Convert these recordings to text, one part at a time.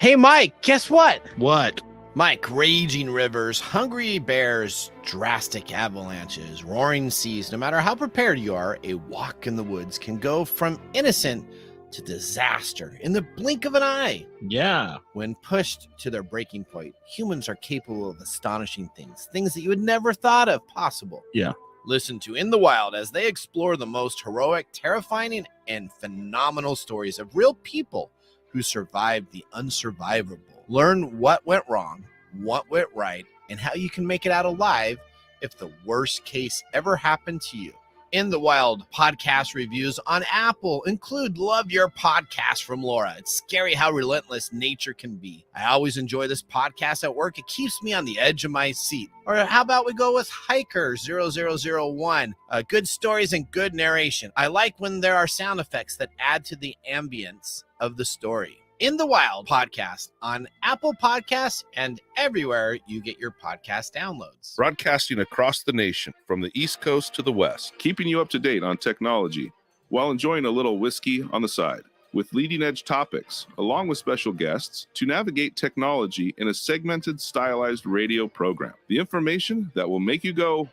Hey, Mike, guess what? What? Mike, raging rivers, hungry bears, drastic avalanches, roaring seas. No matter how prepared you are, a walk in the woods can go from innocent to disaster in the blink of an eye. Yeah. When pushed to their breaking point, humans are capable of astonishing things that you would never thought of possible. Yeah. Listen to In the Wild as they explore the most heroic, terrifying, and phenomenal stories of real people who survived the unsurvivable. Learn what went wrong, what went right, and how you can make it out alive if the worst case ever happened to you. In the Wild podcast reviews on Apple include Love Your Podcast from Laura. It's scary how relentless nature can be. I always enjoy this podcast at work. It keeps me on the edge of my seat. Or how about we go with Hiker 0001? Good stories and good narration. I like when there are sound effects that add to the ambience of the story. In the Wild podcast on Apple Podcasts and everywhere you get your podcast downloads. Broadcasting across the nation from the East Coast to the West, keeping you up to date on technology while enjoying a little whiskey on the side, with leading edge topics, along with special guests to navigate technology in a segmented, stylized radio program. The information that will make you go,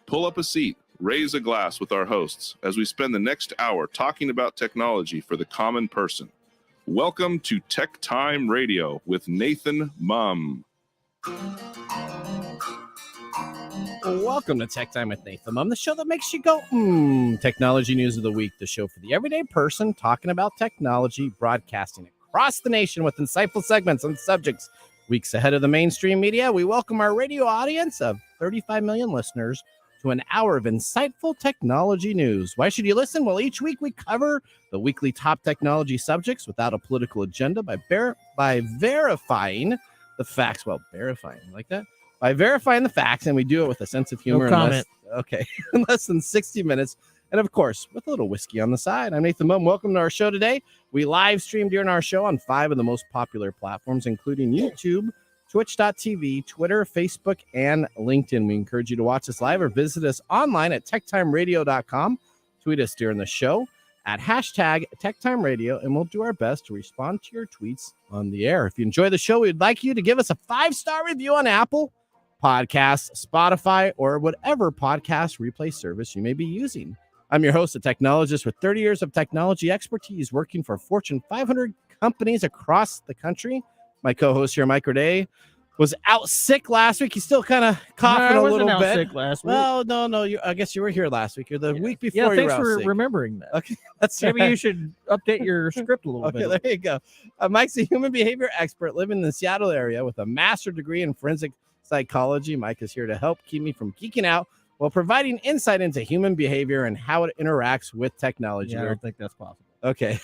Pull up a seat. Raise a glass with our hosts as we spend the next hour talking about technology for the common person. Welcome to TechTime Radio with Nathan Mumm. Welcome to Tech Time with Nathan Mumm, the show that makes you go, Technology News of the Week, the show for the everyday person talking about technology, broadcasting across the nation with insightful segments on subjects weeks ahead of the mainstream media. We welcome our radio audience of 35 million listeners to an hour of insightful technology news. Why should you listen? Well, each week we cover the weekly top technology subjects without a political agenda by verifying the facts. Well, verifying, like that? By verifying the facts, and we do it with a sense of humor. No comment. In less than 60 minutes. And of course, with a little whiskey on the side. I'm Nathan Mumm. Welcome to our show today. We live stream during our show on 5 of the most popular platforms, including YouTube, Twitch.tv, Twitter, Facebook, and LinkedIn. We encourage you to watch us live or visit us online at techtimeradio.com. Tweet us during the show at hashtag TechTimeRadio, and we'll do our best to respond to your tweets on the air. If you enjoy the show, we'd like you to give us a 5-star review on Apple Podcasts, Spotify, or whatever podcast replay service you may be using. I'm your host, a technologist with 30 years of technology expertise working for Fortune 500 companies across the country. My co-host here, Mike Day, was out sick last week. He's still kind of coughing a little bit. Sick last week. Well, no. I guess you were here last week. You're the week before. Yeah, thanks you were for sick. remembering that. Okay, that's maybe right. you should update your script a little bit. Okay, there you go. Mike's a human behavior expert living in the Seattle area with a master's degree in forensic psychology. Mike is here to help keep me from geeking out while providing insight into human behavior and how it interacts with technology. Yeah, I don't think that's possible. Okay.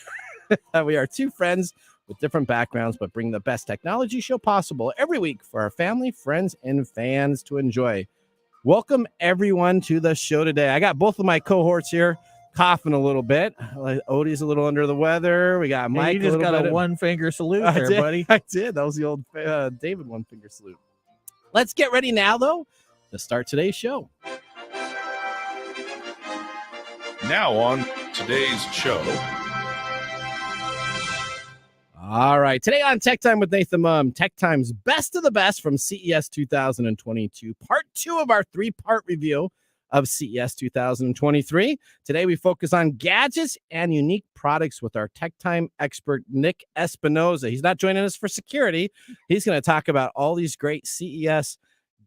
We are two friends with different backgrounds, but bring the best technology show possible every week for our family, friends, and fans to enjoy. Welcome, everyone, to the show today. I got both of my cohorts here coughing a little bit. Odie's a little under the weather. We got Mike. You just got a one-finger salute there, buddy. I did. That was the old David one-finger salute. Let's get ready now, though, to start today's show. Now on today's show. All right. Today on Tech Time with Nathan Mumm, Tech Time's best of the best from CES 2022, part 2 of our 3-part review of CES 2023. Today we focus on gadgets and unique products with our Tech Time expert, Nick Espinosa. He's not joining us for security. He's going to talk about all these great CES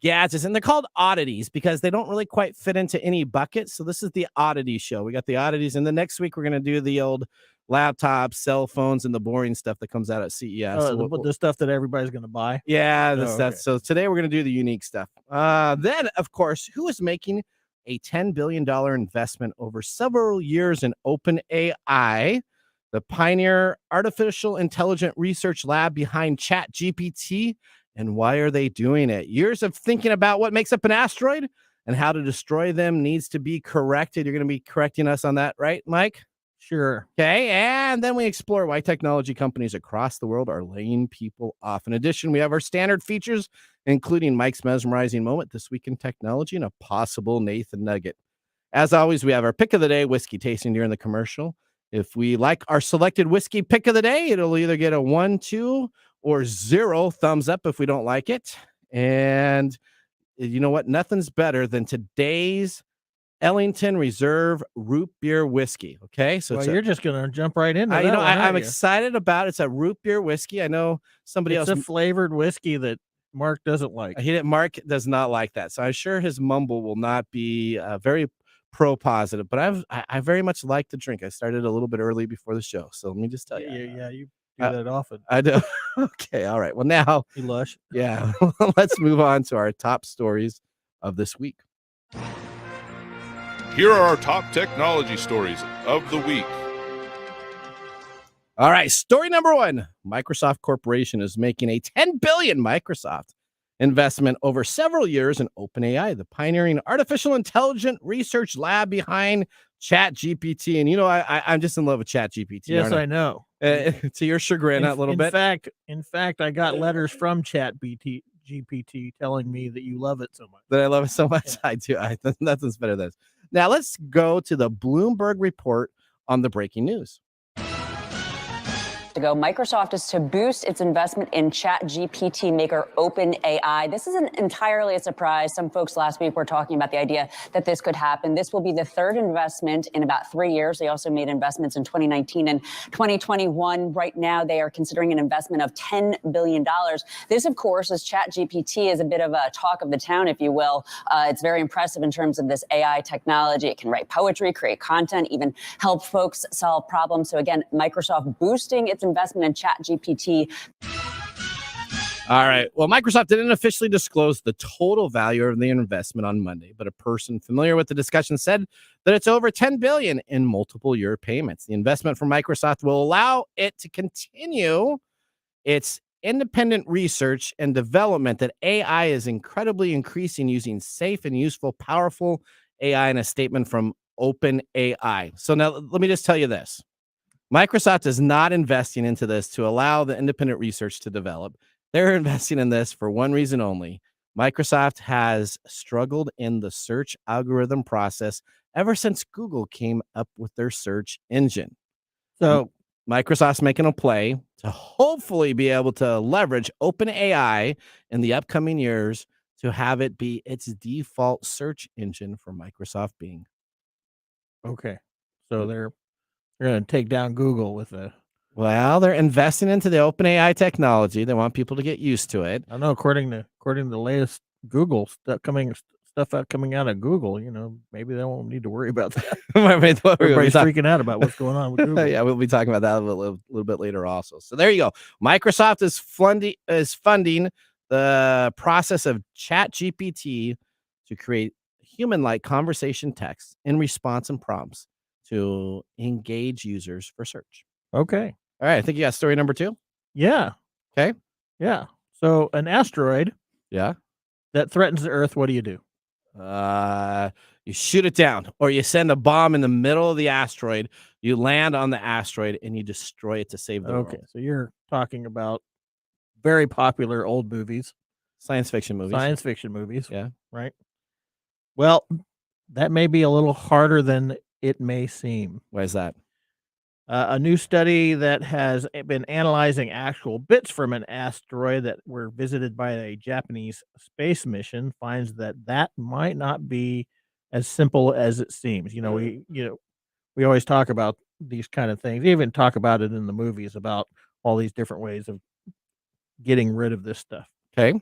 gadgets, and they're called oddities because they don't really quite fit into any bucket. So this is the oddity show. We got the oddities, and the next week we're going to do the old laptops, cell phones, and the boring stuff that comes out at CES. The stuff that everybody's going to buy. Yeah, the stuff. Okay. So today we're going to do the unique stuff. Then, of course, who is making a $10 billion investment over several years in OpenAI, the pioneer artificial intelligence research lab behind ChatGPT? And why are they doing it? Years of thinking about what makes up an asteroid and how to destroy them needs to be corrected. You're going to be correcting us on that, right, Mike? Sure. Okay, and then we explore why technology companies across the world are laying people off. In addition, we have our standard features, including Mike's Mesmerizing Moment, This Week in Technology, and a possible Nathan Nugget. As always, we have our pick of the day, whiskey tasting during the commercial, If we like our selected whiskey pick of the day, it'll either get a 1, 2, or 0 thumbs up if we don't like it. And you know what? Nothing's better than today's Ellington Reserve Root Beer Whiskey. Okay, so well, you're just gonna jump right into that. I'm excited about it. It's a root beer whiskey. I know somebody it's else. a flavored whiskey that Mark doesn't like. Mark does not like that, so I'm sure his mumble will not be very pro positive. But I very much like the drink. I started a little bit early before the show, so let me just tell you. Yeah, you do that often. I do. Okay, all right. Well, now you lush. Yeah, let's move on to our top stories of this week. Here are our top technology stories of the week. All right, story number 1. Microsoft Corporation is making a $10 billion Microsoft investment over several years in OpenAI, the pioneering artificial intelligence research lab behind ChatGPT. And you know, I'm just in love with ChatGPT. Yes, I know. To your chagrin, a little bit. In fact, I got letters from ChatGPT telling me that you love it so much. That I love it so much. Yeah. I do. Nothing's better than this. Now let's go to the Bloomberg report on the breaking news. Ago, Microsoft is to boost its investment in ChatGPT maker OpenAI. This isn't entirely a surprise. Some folks last week were talking about the idea that this could happen. This will be the third investment in about 3 years. They also made investments in 2019 and 2021. Right now, they are considering an investment of $10 billion. This, of course, is ChatGPT is a bit of a talk of the town, if you will. It's very impressive in terms of this AI technology. It can write poetry, create content, even help folks solve problems. So again, Microsoft boosting its investment in ChatGPT. All right. Well, Microsoft didn't officially disclose the total value of the investment on Monday, but a person familiar with the discussion said that it's over $10 billion in multiple year payments. The investment from Microsoft will allow it to continue its independent research and development that AI is incredibly increasing using safe and useful, powerful AI in a statement from OpenAI. So now let me just tell you this. Microsoft is not investing into this to allow the independent research to develop. They're investing in this for one reason only. Microsoft has struggled in the search algorithm process ever since Google came up with their search engine. So Microsoft's making a play to hopefully be able to leverage OpenAI in the upcoming years to have it be its default search engine for Microsoft Bing. Okay. So they're going to take down Google with a... Well, they're investing into the OpenAI technology. They want people to get used to it. I know, according to the latest Google stuff coming out of Google, you know, maybe they won't need to worry about that. Everybody's freaking out about what's going on with Google. Yeah, we'll be talking about that a little bit later also. So there you go. Microsoft is funding the process of ChatGPT to create human-like conversation text in response and prompts to engage users for search. Okay. All right. I think you got story number 2. Yeah. Okay. Yeah. So an asteroid. Yeah. That threatens the Earth. What do? You shoot it down, or you send a bomb in the middle of the asteroid. You land on the asteroid and you destroy it to save the world. Okay. So you're talking about very popular old movies. Science fiction movies. Yeah. Right. Well, that may be a little harder than it may seem. Why is that? A new study that has been analyzing actual bits from an asteroid that were visited by a Japanese space mission finds that might not be as simple as it seems. You know, we always talk about these kind of things. We even talk about it in the movies about all these different ways of getting rid of this stuff. Okay.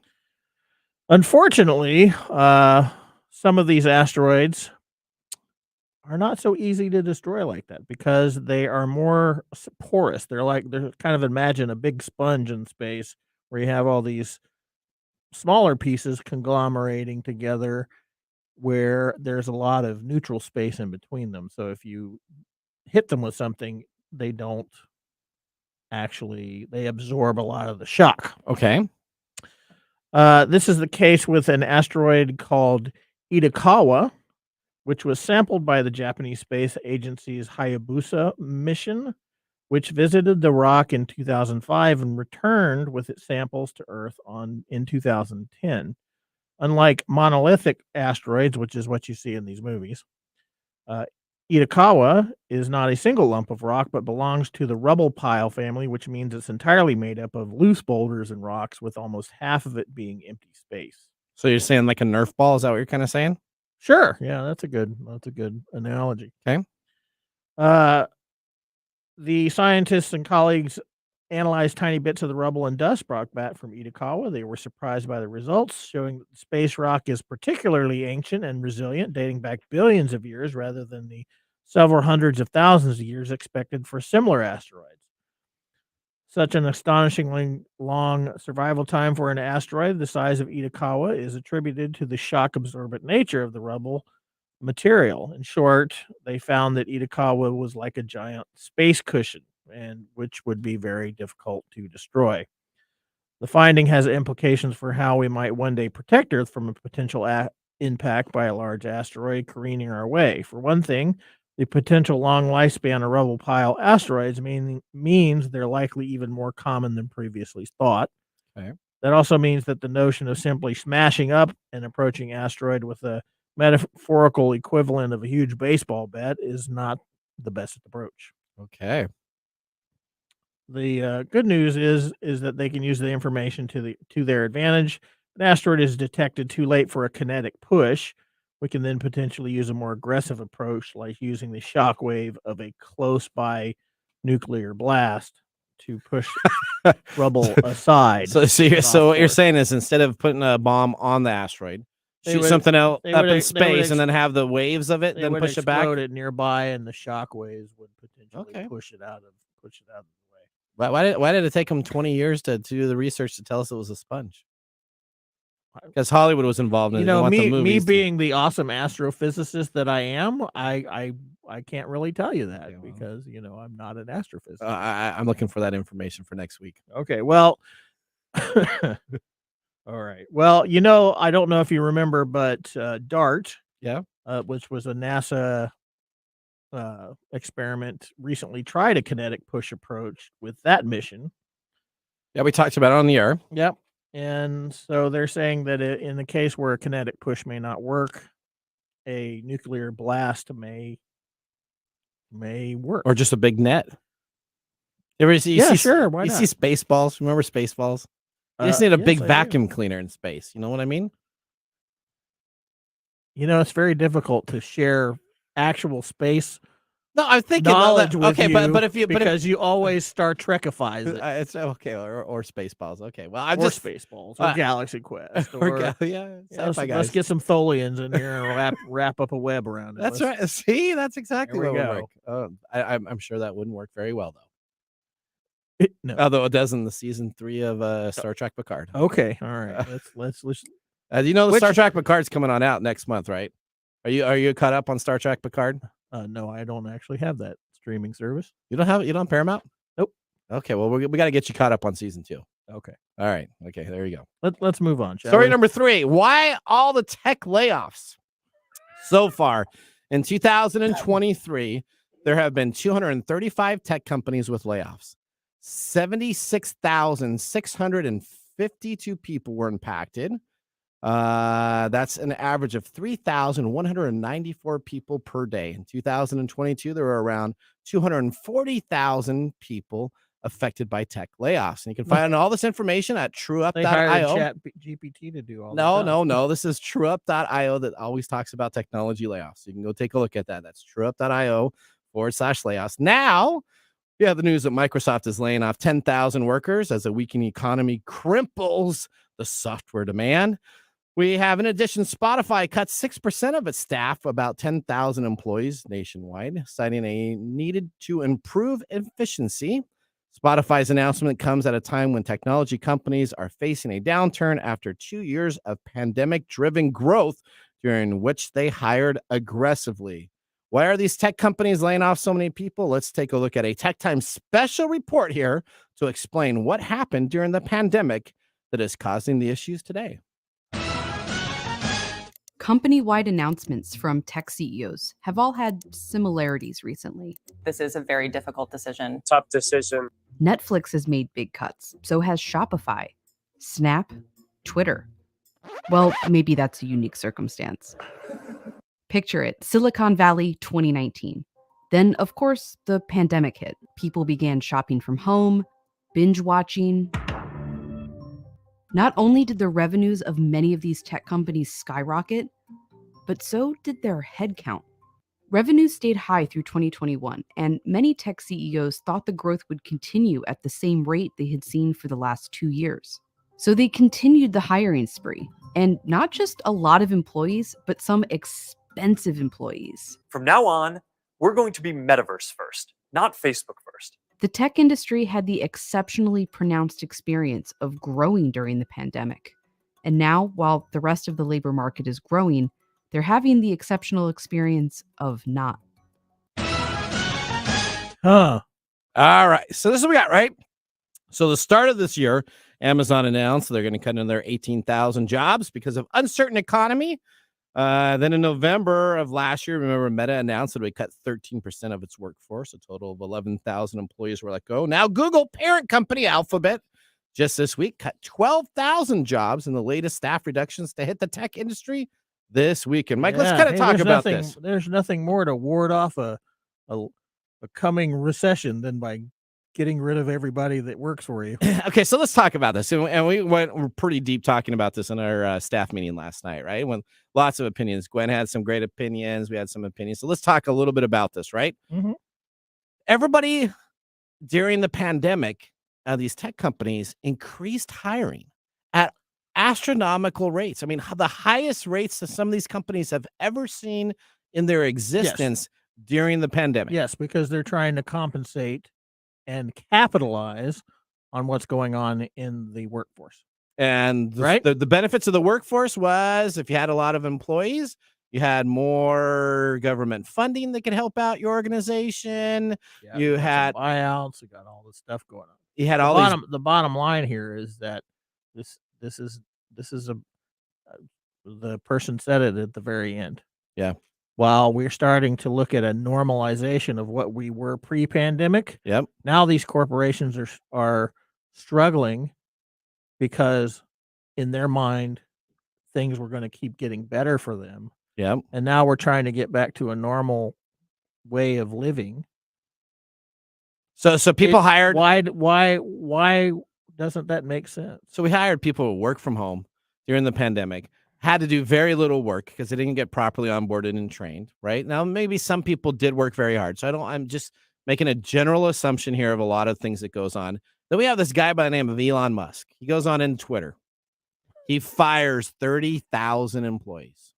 Unfortunately, some of these asteroids are not so easy to destroy like that because they are more porous. They're kind of, imagine a big sponge in space where you have all these smaller pieces conglomerating together where there's a lot of neutral space in between them. So if you hit them with something, they absorb a lot of the shock. Okay. This is the case with an asteroid called Itokawa, which was sampled by the Japanese Space Agency's Hayabusa mission, which visited the rock in 2005 and returned with its samples to Earth in 2010. Unlike monolithic asteroids, which is what you see in these movies, Itokawa is not a single lump of rock, but belongs to the rubble pile family, which means it's entirely made up of loose boulders and rocks, with almost half of it being empty space. So you're saying like a Nerf ball? Is that what you're kind of saying? Sure. Yeah, that's a good analogy. Okay. The scientists and colleagues analyzed tiny bits of the rubble and dust brought back from Itokawa. They were surprised by the results, showing that the space rock is particularly ancient and resilient, dating back billions of years rather than the several hundreds of thousands of years expected for similar asteroids. Such an astonishingly long survival time for an asteroid the size of Itokawa is attributed to the shock-absorbent nature of the rubble material. In short, they found that Itokawa was like a giant space cushion, and which would be very difficult to destroy. The finding has implications for how we might one day protect Earth from a potential impact by a large asteroid careening our way. For one thing, the potential long lifespan of rubble pile asteroids means they're likely even more common than previously thought. Okay. That also means that the notion of simply smashing up an approaching asteroid with a metaphorical equivalent of a huge baseball bat is not the best approach. Okay. The good news is that they can use the information to their advantage. An asteroid is detected too late for a kinetic push. We can then potentially use a more aggressive approach, like using the shock wave of a close-by nuclear blast to push rubble aside. So what you're saying is, instead of putting a bomb on the asteroid, shoot something out up in space and then have the waves of it, then push it back. Explode it nearby, and the shock waves would potentially push it out of the way. Why did it take them 20 years to do the research to tell us it was a sponge? Because Hollywood was involved in it. Me being the awesome astrophysicist that I am, I can't really tell you that because I'm not an astrophysicist. I'm looking for that information for next week. Okay, well, all right. Well, I don't know if you remember, but DART, which was a NASA experiment, recently tried a kinetic push approach with that mission. Yeah, we talked about it on the air. Yep. And so they're saying that in the case where a kinetic push may not work, a nuclear blast may work. Or just a big net. Why not? See Spaceballs? Remember Spaceballs? You just need a big vacuum cleaner in space. You know what I mean? It's very difficult to share actual space. No, I'm thinking knowledge with you, because you always Star Trekifies it. It's okay, or Spaceballs. Okay, well, Spaceballs or Galaxy Quest, let's get some Tholians in here and wrap up a web around it. That's right. See, that's exactly what would work. I'm sure that wouldn't work very well though. No. Although it does in the season 3 of Star Trek Picard. Okay, all right. Let's the Star Trek Picard's coming on out next month, right? Are you caught up on Star Trek Picard? No, I don't actually have that streaming service. You don't have Paramount? Nope. Okay, well we got to get you caught up on season 2. Okay. All right. Okay, there you go. Let's move on. Story number 3. Why all the tech layoffs? So far in 2023, there have been 235 tech companies with layoffs. 76,652 people were impacted. That's an average of 3,194 people per day. In 2022, there were around 240,000 people affected by tech layoffs. And you can find all this information at trueup.io. They hired ChatGPT to do all that. No. This is trueup.io that always talks about technology layoffs. You can go take a look at that. That's trueup.io/layoffs. Now, the news that Microsoft is laying off 10,000 workers as a weakening economy cripples the software demand. We have, in addition, Spotify cut 6% of its staff, about 10,000 employees nationwide, citing a needed to improve efficiency. Spotify's announcement comes at a time when technology companies are facing a downturn after 2 years of pandemic-driven growth, during which they hired aggressively. Why are these tech companies laying off so many people? Let's take a look at a Tech Time special report here to explain what happened during the pandemic that is causing the issues today. Company-wide announcements from tech CEOs have all had similarities recently. This is a very difficult decision. Tough decision. Netflix has made big cuts, so has Shopify, Snap, Twitter. Well, maybe that's a unique circumstance. Picture it, Silicon Valley 2019. Then, of course, the pandemic hit. People began shopping from home, binge watching. Not only did the revenues of many of these tech companies skyrocket, but so did their headcount. Revenues stayed high through 2021, and many tech CEOs thought the growth would continue at the same rate they had seen for the last 2 years. So they continued the hiring spree, and not just a lot of employees, but some expensive employees. From now on, we're going to be metaverse first, not Facebook first. The tech industry had the exceptionally pronounced experience of growing during the pandemic. And now, while the rest of the labor market is growing, they're having the exceptional experience of not. Huh. All right. So this is what we got, right? So the start of this year, Amazon announced they're going to cut in their 18,000 jobs because of uncertain economy. Then in November of last year, remember Meta announced that it would cut 13% of its workforce. A total of 11,000 employees were let go. Now Google, parent company Alphabet, just this week cut 12,000 jobs in the latest staff reductions to hit the tech industry this week. And Mike, let's kind of talk about this. There's nothing more to ward off a coming recession than by getting rid of everybody that works for you. Okay, so let's talk about this. And we're pretty deep talking about this in our staff meeting last night, right? When lots of opinions. Gwen had some great opinions. We had some opinions. So let's talk a little bit about this, right? Mm-hmm. Everybody during the pandemic, these tech companies increased hiring at astronomical rates. I mean, the highest rates that some of these companies have ever seen in their existence during the pandemic. Yes, because they're trying to compensate and capitalize on what's going on in the workforce. And the benefits of the workforce was if you had a lot of employees, you had more government funding that could help out your organization. Yeah, you had buyouts. You got all this stuff going on. You had The bottom line here is that this is the person said it at the very end. Yeah. While we're starting to look at a normalization of what we were pre-pandemic, now these corporations are struggling because in their mind, things were going to keep getting better for them. Yep. And now we're trying to get back to a normal way of living. So people hired. Why doesn't that make sense? So we hired people who work from home during the pandemic, had to do very little work because they didn't get properly onboarded and trained, right? Now, maybe some people did work very hard. So I'm just making a general assumption here of a lot of things that goes on. Then we have this guy by the name of Elon Musk. He goes on in Twitter. He fires 30,000 employees,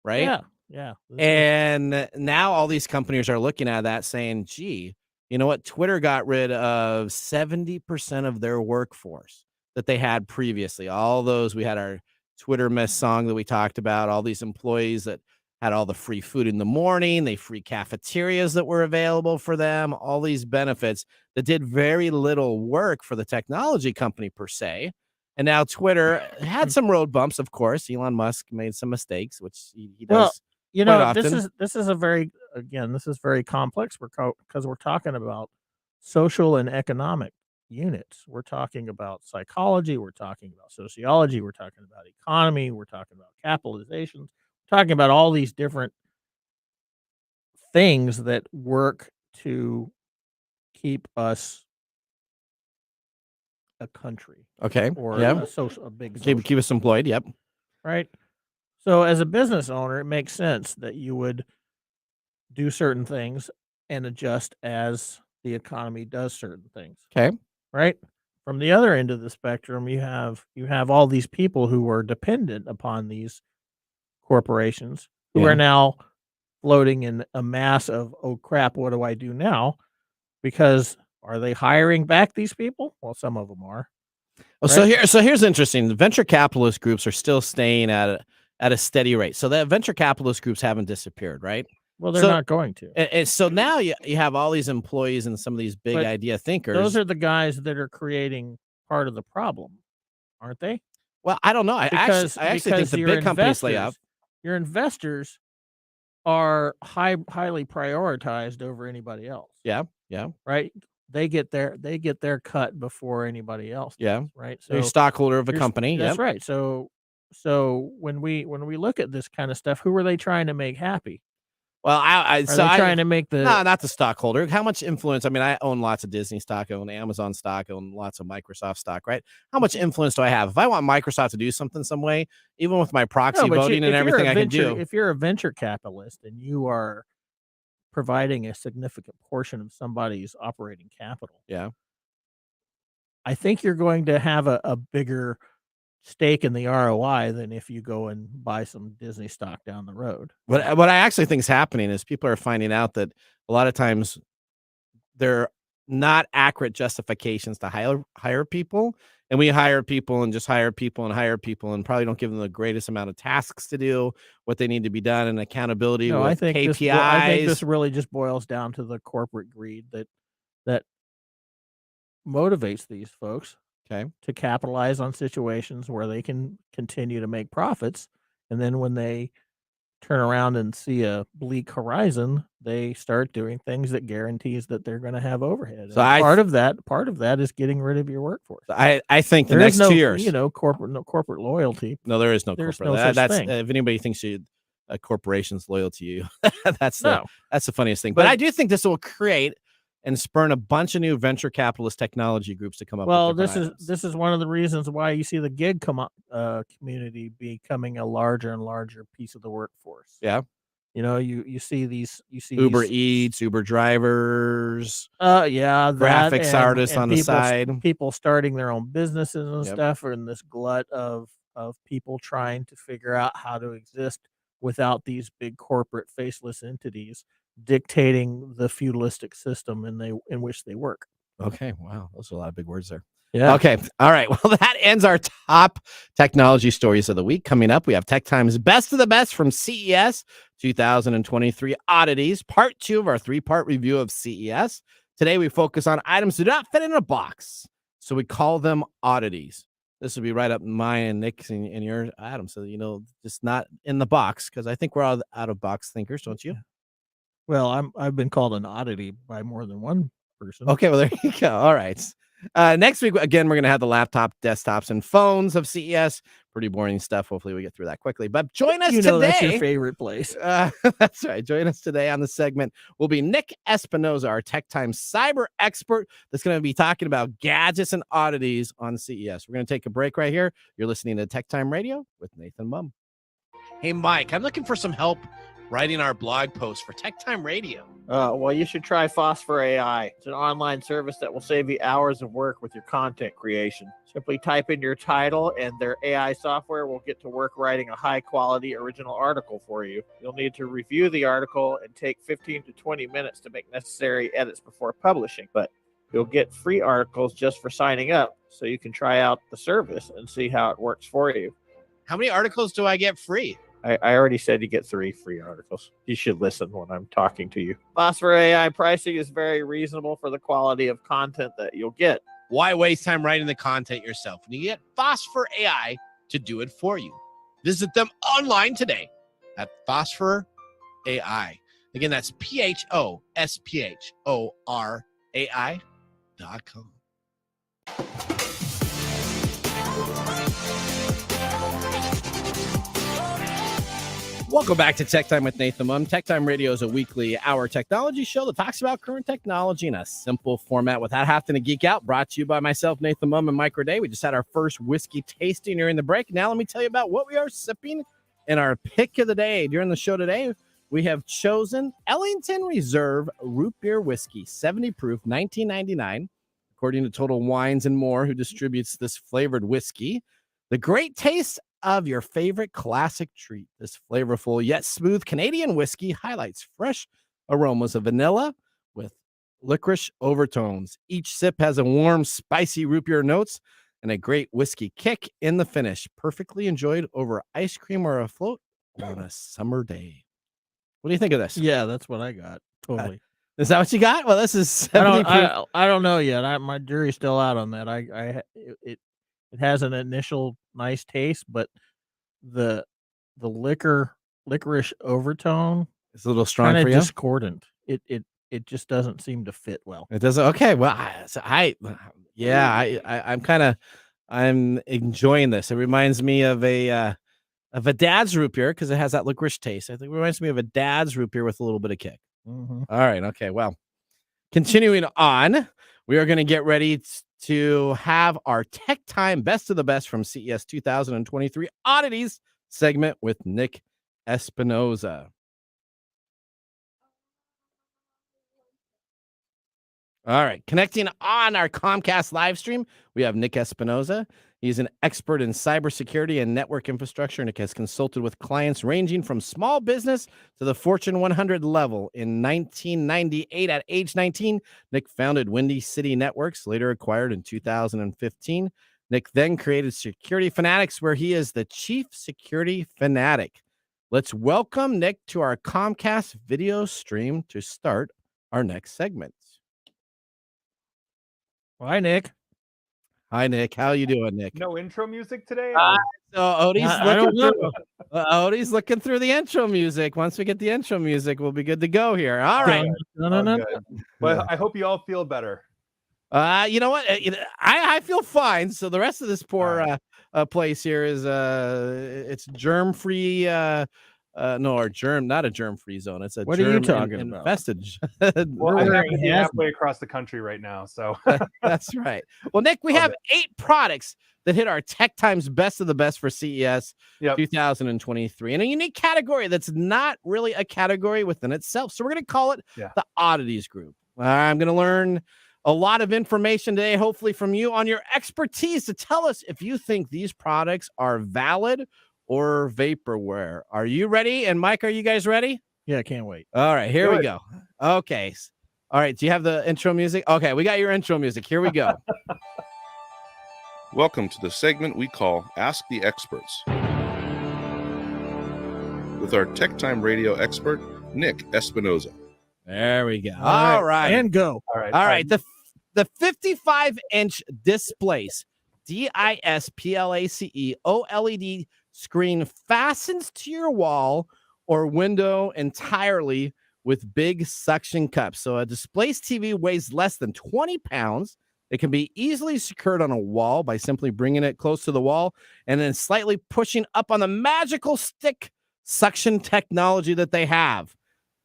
right? Yeah. And now all these companies are looking at that saying, gee, you know what? Twitter got rid of 70% of their workforce that they had previously. All those, we had our Twitter mess song that we talked about, all these employees that had all the free food in the morning, they free cafeterias that were available for them, all these benefits that did very little work for the technology company per se. And now Twitter had some road bumps, of course. Elon Musk made some mistakes, which he does. Well, you know, often. this is very complex because we're talking about social and economic units. We're talking about psychology, we're talking about sociology, we're talking about economy, we're talking about capitalization, we're talking about all these different things that work to keep us a country. Okay. Or a big keep us employed. Yep. Right. So as a business owner, it makes sense that you would do certain things and adjust as the economy does certain things. Okay. Right? From the other end of the spectrum, you have all these people who are dependent upon these corporations who are now floating in a mass of, oh crap, what do I do now? Because are they hiring back these people? Well, some of them are. Well, right? So here's interesting. The venture capitalist groups are still staying at a steady rate. So the venture capitalist groups haven't disappeared, right? Well, they're not going to. And so now you have all these employees and some of these big idea thinkers. Those are the guys that are creating part of the problem, aren't they? Well, I don't know. I actually think the big companies lay off. Your investors are highly prioritized over anybody else. Yeah. Right? They get their cut before anybody else does, right? So you're a stockholder of a company. That's right. So So when we look at this kind of stuff, who are they trying to make happy? Well, Are they trying to make the no, not the stockholder. How much influence? I mean, I own lots of Disney stock, I own Amazon stock, I own lots of Microsoft stock, right? How much influence do I have? If I want Microsoft to do something some way, even with my proxy but voting and if you're everything a I can venture do. if you're a venture capitalist and you are providing a significant portion of somebody's operating capital, Yeah. I think you're going to have a bigger stake in the ROI than if you go and buy some Disney stock down the road. What I actually think is happening is people are finding out that a lot of times they're not accurate justifications to hire people, and we hire people and just hire people and probably don't give them the greatest amount of tasks to do, what they need to be done, and accountability No, with KPIs. I think this really just boils down to the corporate greed that motivates these folks to capitalize on situations where they can continue to make profits, and then when they turn around and see a bleak horizon, they start doing things that guarantees that they're going to have overhead. So And part of that is getting rid of your workforce. I think the There is next 2 no, years, corporate loyalty. no, there is no There's corporate. no such That's thing. if anybody thinks a corporation's loyal to you, that's No. that's the funniest thing. But I do think this will create and spurn a bunch of new venture capitalist technology groups to come up. Well, with different items. this is one of the reasons why you see the gig community becoming a larger and larger piece of the workforce. Yeah. You know, you see Uber Eats, Uber drivers, yeah, graphics artists on the people, side, people starting their own businesses and Yep. stuff, and this glut of people trying to figure out how to exist without these big corporate faceless entities dictating the feudalistic system in which they work. Okay, wow, those are a lot of big words there. Yeah. Okay, all right. Well, that ends our top technology stories of the week. Coming up, we have Tech Time's Best of the Best from CES 2023 Oddities, part 2 of our 3-part review of CES. Today, we focus on items that do not fit in a box, so we call them oddities. This will be right up mine and Nick's and yours, Adam, so, just not in the box, because I think we're all out-of-box thinkers, don't you? Well, I've been called an oddity by more than one person. Okay, well, there you go. All right. Next week, again, we're going to have the laptop, desktops, and phones of CES. Pretty boring stuff. Hopefully, we get through that quickly. But join us today. That's your favorite place. That's right. Join us today on the segment. Will be Nick Espinosa, our Tech Time cyber expert, that's going to be talking about gadgets and oddities on CES. We're going to take a break right here. You're listening to Tech Time Radio with Nathan Mumm. Hey, Mike, I'm looking for some help writing our blog post for Tech Time Radio. Well, you should try Phosphor AI. It's an online service that will save you hours of work with your content creation. Simply type in your title, and their AI software will get to work writing a high-quality original article for you. You'll need to review the article and take 15 to 20 minutes to make necessary edits before publishing, but you'll get free articles just for signing up, so you can try out the service and see how it works for you. How many articles do I get free? I already said you get 3 free articles. You should listen when I'm talking to you. Phosphor AI pricing is very reasonable for the quality of content that you'll get. Why waste time writing the content yourself when you get Phosphor AI to do it for you? Visit them online today at Phosphor AI. Again, that's PHOSPHORAI.com. Welcome back to Tech Time with Nathan Mumm. Tech Time Radio is a weekly hour technology show that talks about current technology in a simple format without having to geek out. Brought to you by myself, Nathan Mumm, and Mike Day. We just had our first whiskey tasting during the break. Now let me tell you about what we are sipping in our pick of the day. During the show today, we have chosen Ellington Reserve Root Beer Whiskey, 70 proof, $19.99. According to Total Wines and More, who distributes this flavored whiskey. The great taste of your favorite classic treat. This flavorful yet smooth Canadian whiskey highlights fresh aromas of vanilla with licorice overtones. Each sip has a warm, spicy root beer notes and a great whiskey kick in the finish. Perfectly enjoyed over ice cream or a float on a summer day. What do you think of this? Yeah, that's what I got. Totally. Is that what you got? Well, this is 70 proof. I don't know yet. My jury's still out on that. It has an initial nice taste, but the licorice overtone It's a little strong for you. Discordant. It just doesn't seem to fit well. It doesn't. Okay. Well, I'm enjoying this. It reminds me of a of a dad's root beer because it has that licorice taste. I think it reminds me of a dad's root beer with a little bit of kick. Mhm. All right. Okay. Well, continuing on, we are going to get ready to have our Tech Time Best of the Best from CES 2023 Oddities segment with Nick Espinosa. All right. Connecting on our Comcast live stream, we have Nick Espinosa. He's an expert in cybersecurity and network infrastructure. Nick has consulted with clients ranging from small business to the Fortune 100 level. In 1998, at age 19, Nick founded Windy City Networks, later acquired in 2015. Nick then created Security Fanatics, where he is the chief security fanatic. Let's welcome Nick to our Comcast video stream to start our next segment. Hi, Nick. Hi, Nick. How you doing, Nick? No intro music today? So Odie's I looking don't through. know. Odie's looking through the intro music. Once we get the intro music, we'll be good to go here. All right. No. Good. Well, I hope you all feel better. You know what? I feel fine. So the rest of this poor place here is it's germ free. No, or not a germ free zone. It's a What are you germ talking about? infested. Well, I We're happen to be wearing halfway across the country right now, so That's right. Well, Nick, we have 8 products that hit our Tech Times Best of the Best for CES 2023 in a unique category that's not really a category within itself. So we're going to call it the Oddities Group. I'm going to learn a lot of information today, hopefully from you, on your expertise to tell us if you think these products are valid or vaporware. Are you ready? And Mike, are you guys ready? Yeah, I can't wait. All right, here we go. Okay. All right, do you have the intro music? Okay, we got your intro music. Here we go. Welcome to the segment we call Ask the Experts with our Tech Time Radio expert, Nick Espinosa. There we go. All right. And go. all right. All right. The 55-inch displace, DISPLACE OLED screen fastens to your wall or window entirely with big suction cups. So a displace TV weighs less than 20 pounds. It can be easily secured on a wall by simply bringing it close to the wall and then slightly pushing up on the magical stick suction technology that they have.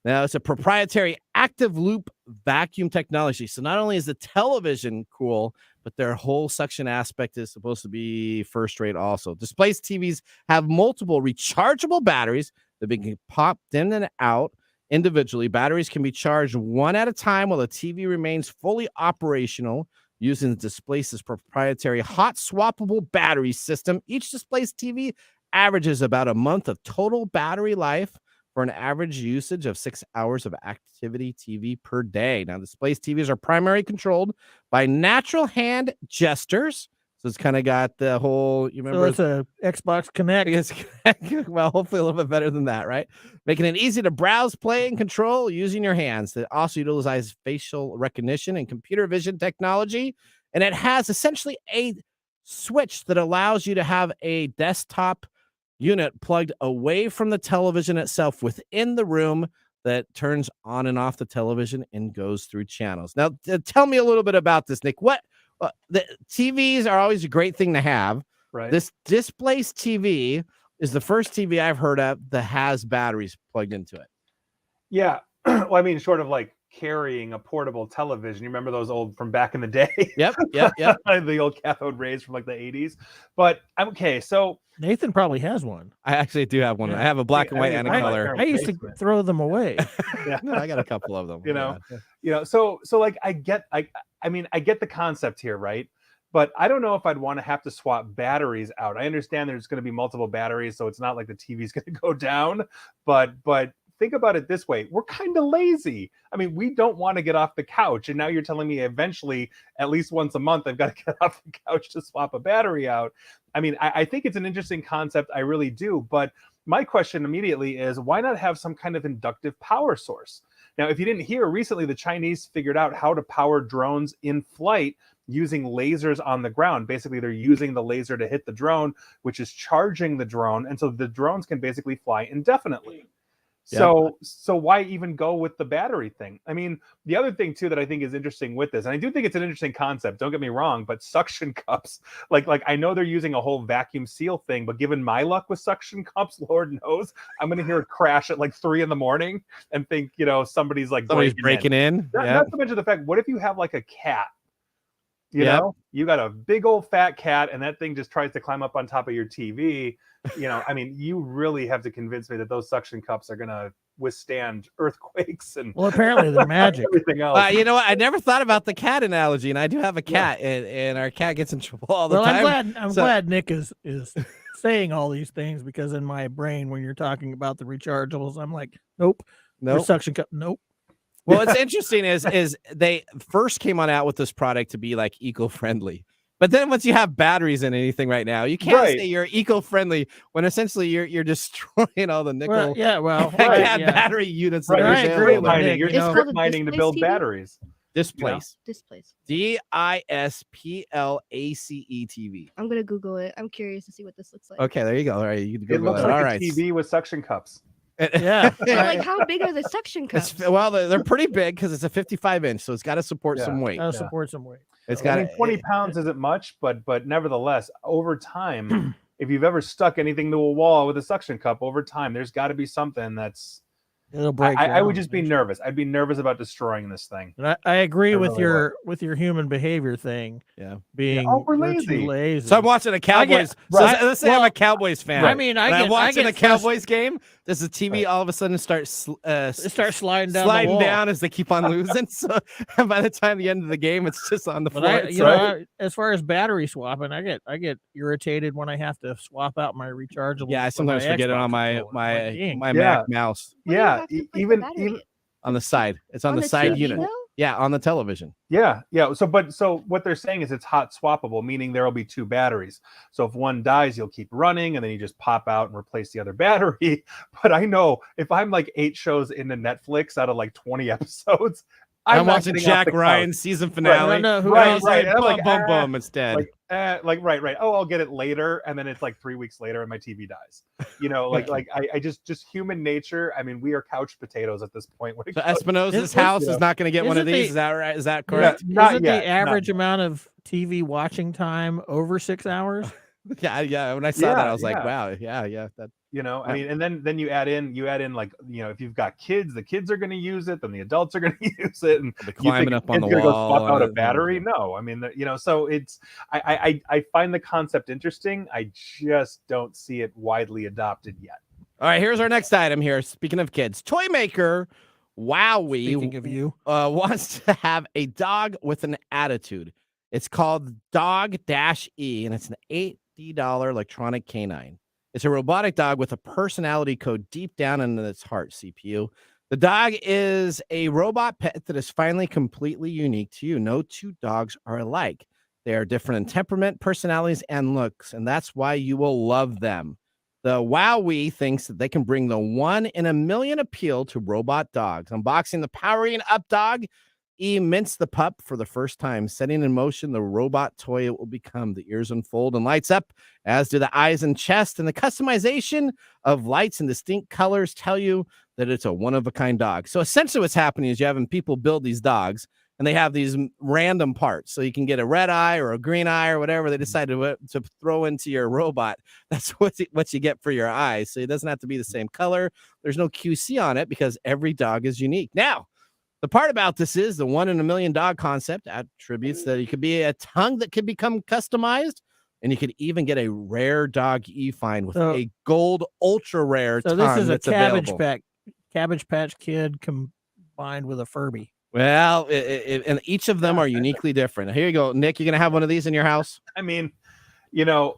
Now, it's a proprietary active loop vacuum technology. So not only is the television cool, but their whole suction aspect is supposed to be first rate also. Displace TVs have multiple rechargeable batteries that can be popped in and out individually. Batteries can be charged one at a time while the TV remains fully operational using the Displace's proprietary hot swappable battery system. Each Displace TV averages about a month of total battery life for an average usage of 6 hours of activity TV per day. Now, Displace TVs are primarily controlled by natural hand gestures. So it's kind of got the whole, you remember? So it's a Xbox Connect. Well, hopefully a little bit better than that, right? Making it easy to browse, play, and control using your hands. It also utilizes facial recognition and computer vision technology. And it has essentially a switch that allows you to have a desktop unit plugged away from the television itself within the room that turns on and off the television and goes through channels. Now, tell me a little bit about this, Nick. What the TVs are always a great thing to have. Right. This Displace TV is the first TV I've heard of that has batteries plugged into it. Yeah. Well, I mean, sort of like carrying a portable television. You remember those old from back in the day? Yep. The old cathode rays from like the 80s. But okay, so Nathan probably has one. I actually do have one. Yeah. I have a black and white and a I- color. I used to throw them away. yeah. No, I got a couple of them. You know, so like I get the concept here, right? But I don't know if I'd want to have to swap batteries out. I understand there's going to be multiple batteries, so it's not like the TV's going to go down. But think about it this way. We're kind of lazy. I mean, we don't want to get off the couch. And now you're telling me eventually, at least once a month, I've got to get off the couch to swap a battery out. I mean, I think it's an interesting concept. I really do. But my question immediately is, why not have some kind of inductive power source? Now, if you didn't hear, recently the Chinese figured out how to power drones in flight using lasers on the ground. Basically, they're using the laser to hit the drone, which is charging the drone. And so the drones can basically fly indefinitely. So why even go with the battery thing? I mean, the other thing too that I think is interesting with this, and I do think it's an interesting concept, don't get me wrong, but suction cups, like I know they're using a whole vacuum seal thing, but given my luck with suction cups, Lord knows, I'm gonna hear it crash at like 3 a.m. and think, somebody's breaking in. Not to mention the fact, what if you have like a cat? You know, you got a big old fat cat and that thing just tries to climb up on top of your TV. I mean, you really have to convince me that those suction cups are going to withstand earthquakes and apparently they're magic. Everything else. You know what? I never thought about the cat analogy, and I do have a cat, and our cat gets in trouble all the time. I'm glad Nick is saying all these things, because in my brain, when you're talking about the rechargeables, I'm like, nope. Suction cup, nope. Well, what's interesting is they first came out with this product to be like eco-friendly. But then once you have batteries in anything right now, you can't say you're eco-friendly when essentially you're destroying all the nickel battery units. Right. You're strip mining to build batteries. Displace. DISPLACE TV. I'm gonna Google it. I'm curious to see what this looks like. Okay, there you go. All right, you can Google it. Looks like a TV with suction cups. Yeah. Like, how big are the suction cups? They're pretty big because it's a 55-inch, so it's got to support some weight. It's got 20 pounds isn't much, but nevertheless, over time, if you've ever stuck anything to a wall with a suction cup, over time, there's got to be something that's. It'll break. I would just be nervous. I'd be nervous about destroying this thing. And I agree with your human behavior thing. Yeah, being we're lazy. So I'm watching a Cowboys. Let's say I'm a Cowboys fan. I mean, I'm watching a Cowboys game. Does the TV all of a sudden start sliding down as they keep on losing? So by the time the end of the game, it's just on the floor. As far as battery swapping, I get irritated when I have to swap out my rechargeable. Yeah, I sometimes forget it on my Mac mouse. Yeah, even on the side. It's on the side TV, unit. though? Yeah, on the television. Yeah. So what they're saying is it's hot swappable, meaning there will be 2 batteries. So if one dies, you'll keep running, and then you just pop out and replace the other battery. But I know if I'm like 8 shows into Netflix out of like 20 episodes, I'm watching Jack Ryan's season finale. Right. Boom, it's dead. Right. Oh, I'll get it later, and then it's like 3 weeks later, and my TV dies. I just human nature. I mean, we are couch potatoes at this point. So Espinosa's house is not going to get one of these. Is that right? Is that correct? Isn't the average amount of TV watching time over 6 hours? Yeah. When I saw that, I was like, wow, yeah. That. I mean, and then you add in like, if you've got kids, the kids are going to use it, then the adults are going to use it, and they're climbing up on the wall. Go swap out a battery? No, I mean, so it's I find the concept interesting. I just don't see it widely adopted yet. All right, here's our next item here. Speaking of kids, toy maker Wowie. Speaking of you, wants to have a dog with an attitude. It's called Dog-E, and it's an $80 electronic canine. It's a robotic dog with a personality code deep down in its heart, CPU. The dog is a robot pet that is finally completely unique to you. No 2 dogs are alike. They are different in temperament, personalities, and looks, and that's why you will love them. The Wowie thinks that they can bring the 1 in a million appeal to robot dogs. Unboxing the powering up dog, E mints the pup for the first time, setting in motion the robot toy it will become. The ears unfold and lights up, as do the eyes and chest, and the customization of lights and distinct colors tell you that it's a one-of-a-kind dog. So essentially what's happening is you're having people build these dogs, and they have these random parts. So you can get a red eye or a green eye or whatever they decide to throw into your robot. That's what you get for your eyes. So it doesn't have to be the same color. There's no QC on it because every dog is unique. Now, the part about this is the 1 in a million dog concept attributes that it could be a tongue that could become customized, and you could even get a rare dog e-find with a gold ultra rare tongue. So this is a Cabbage Patch Kid combined with a Furby. Well, and each of them are uniquely different. Here you go, Nick. You're gonna have one of these in your house. I mean,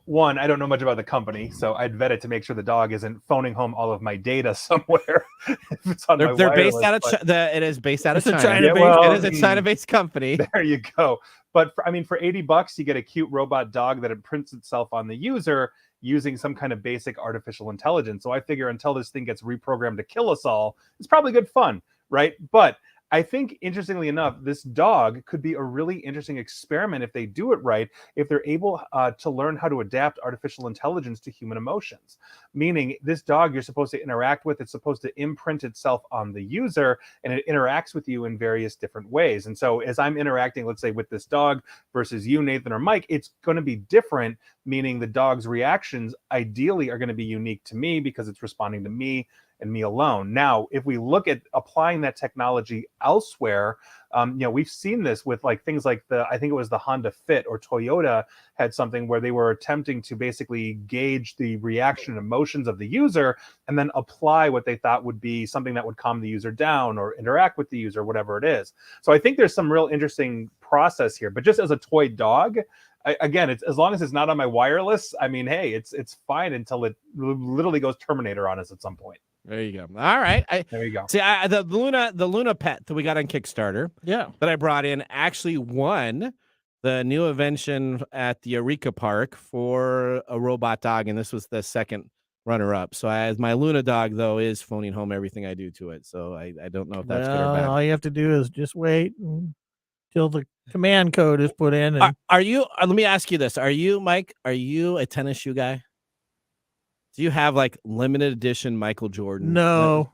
one, I don't know much about the company, so I'd vet it to make sure the dog isn't phoning home all of my data somewhere. If it's on they're based out of it is based out of China. It is a China-based company. There you go. But for $80, you get a cute robot dog that imprints itself on the user using some kind of basic artificial intelligence. So I figure until this thing gets reprogrammed to kill us all, it's probably good fun, right? But I think, interestingly enough, this dog could be a really interesting experiment if they do it right, if they're able to learn how to adapt artificial intelligence to human emotions. Meaning, this dog you're supposed to interact with, it's supposed to imprint itself on the user, and it interacts with you in various different ways. And so, as I'm interacting, let's say, with this dog versus you, Nathan, or Mike, it's going to be different, meaning the dog's reactions ideally are going to be unique to me because it's responding to me and me alone. Now, if we look at applying that technology elsewhere, we've seen this with like things like I think it was the Honda Fit, or Toyota had something where they were attempting to basically gauge the reaction and emotions of the user and then apply what they thought would be something that would calm the user down or interact with the user, whatever it is. So I think there's some real interesting process here, but just as a toy dog, again, it's as long as it's not on my wireless, I mean, hey, it's fine until it literally goes Terminator on us at some point. There you go. All right. There you go. See, the Luna pet that we got on Kickstarter, that I brought in, actually won the new invention at the Eureka Park for a robot dog, and this was the second runner-up. So as my Luna dog, though, is phoning home everything I do to it. So I don't know if that's good or bad. All you have to do is just wait until the command code is put in. And... Are you? Let me ask you this: Are you, Mike? Are you a tennis shoe guy? Do you have like limited edition Michael Jordan? No,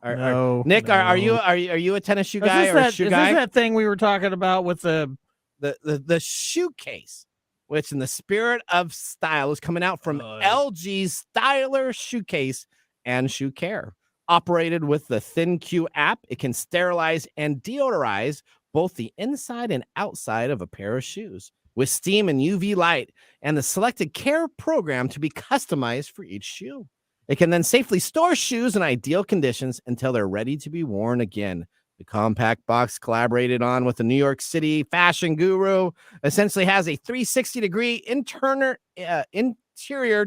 Nick, no. Are you a tennis shoe guy or a shoe guy? Is this that thing we were talking about with the shoe case, which in the spirit of style is coming out from LG's Styler shoe case and shoe care. Operated with the ThinQ app, it can sterilize and deodorize both the inside and outside of a pair of shoes with steam and UV light and the selected care program to be customized for each shoe. It can then safely store shoes in ideal conditions until they're ready to be worn again. The compact box, collaborated on with the New York City fashion guru, essentially has a 360-degree interior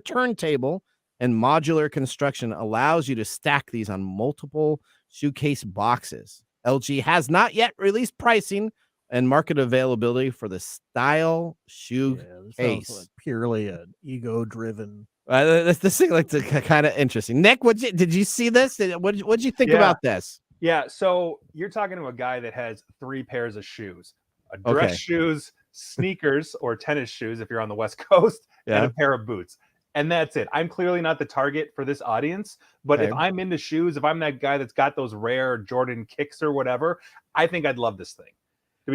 turntable, and modular construction allows you to stack these on multiple shoe case boxes. LG has not yet released pricing and market availability for the style shoe case. Like purely an ego-driven. This thing looks kind of interesting. Nick, did you see this? What'd you think about this? Yeah, so you're talking to a guy that has 3 pairs of shoes: dress shoes, sneakers or tennis shoes if you're on the West Coast, and a pair of boots. And that's it. I'm clearly not the target for this audience, but if I'm into shoes, if I'm that guy that's got those rare Jordan kicks or whatever, I think I'd love this thing.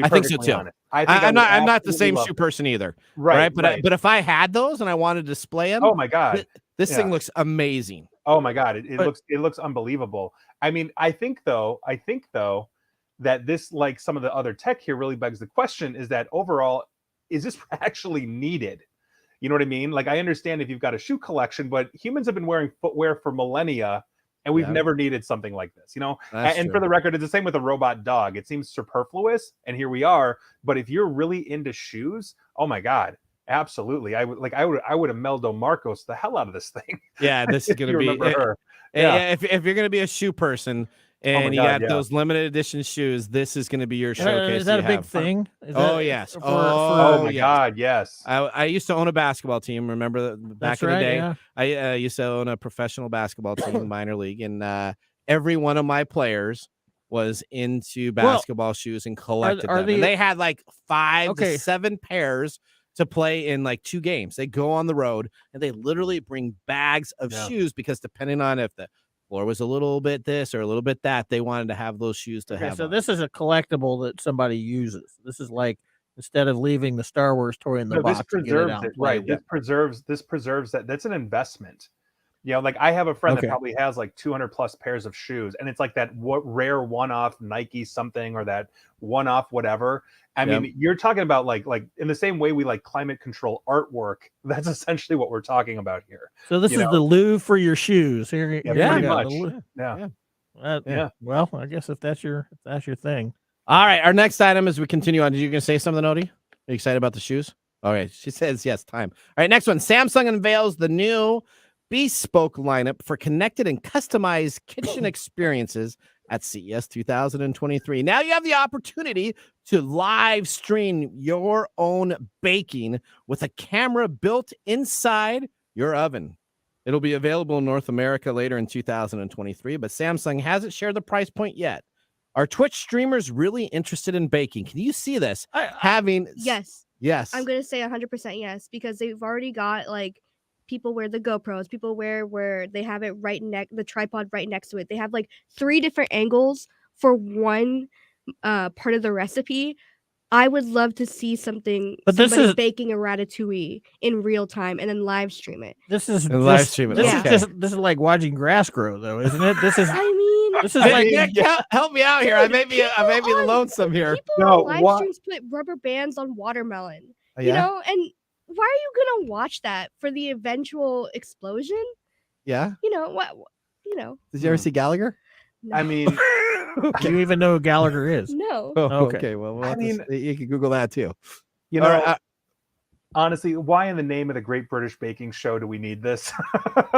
I think so too. I'm not the same shoe person either. Right. But if I had those and I wanted to display them, oh my God, this thing looks amazing. Oh my God. It looks unbelievable. I mean, I think though that this, like some of the other tech here, really begs the question is that overall, is this actually needed? You know what I mean? Like, I understand if you've got a shoe collection, but humans have been wearing footwear for millennia, and we've never needed something like this, you know? And for the record, it's the same with a robot dog. It seems superfluous, and here we are. But if you're really into shoes, oh my God, absolutely. I would have Meldo Marcos the hell out of this thing. Yeah, this is going to be her. Yeah, if you're going to be a shoe person and you got those limited edition shoes, this is going to be your showcase. Is that a big thing? Yes. Oh my God, yes. I used to own a basketball team. Remember back in the day? Yeah. I used to own a professional basketball team, minor league, and every one of my players was into basketball shoes and collected them. And they had like 5 to 7 pairs to play in like 2 games. They go on the road and they literally bring bags of shoes because depending on if the floor was a little bit this or a little bit that, they wanted to have those shoes to have. So this is a collectible that somebody uses. This is like, instead of leaving the Star Wars toy in the box, this preserves it, right? This preserves that. That's an investment. You know, like I have a friend that probably has like 200 plus pairs of shoes, and it's like that rare one-off Nike something or that one-off whatever. I mean, you're talking about like in the same way we like climate control artwork. That's essentially what we're talking about here. So this is the loo for your shoes. Here, pretty much. Well, I guess if that's your thing. All right, our next item as we continue on. Are you going to say something, Odie? Are you excited about the shoes? All right, she says yes. Time. All right, next one. Samsung unveils the new bespoke lineup for connected and customized kitchen experiences at CES 2023. Now you have the opportunity to live stream your own baking with a camera built inside your oven. It'll be available in North America later in 2023, but Samsung hasn't shared the price point yet. Are Twitch streamers really interested in baking? Can you see this? Yes. Yes. I'm gonna say 100% yes, because they've already got like people wear the GoPros, people wear where they have it the tripod right next to it. They have like 3 different angles for one part of the recipe. I would love to see somebody baking a ratatouille in real time and then live stream it. This is live stream it. This is like watching grass grow, though, isn't it? This is. I mean, this is like. Nick, help me out here. I may be lonesome here. People on live streams put rubber bands on watermelon. Yeah? You know, and why are you gonna watch that for the eventual explosion? Yeah. You know what? You know. Did you ever see Gallagher? No. I mean, Do you even know who Gallagher is? No. Oh, Okay. okay. Well, I mean, you can Google that too. you know, honestly, why in the name of the Great British Baking Show do we need this?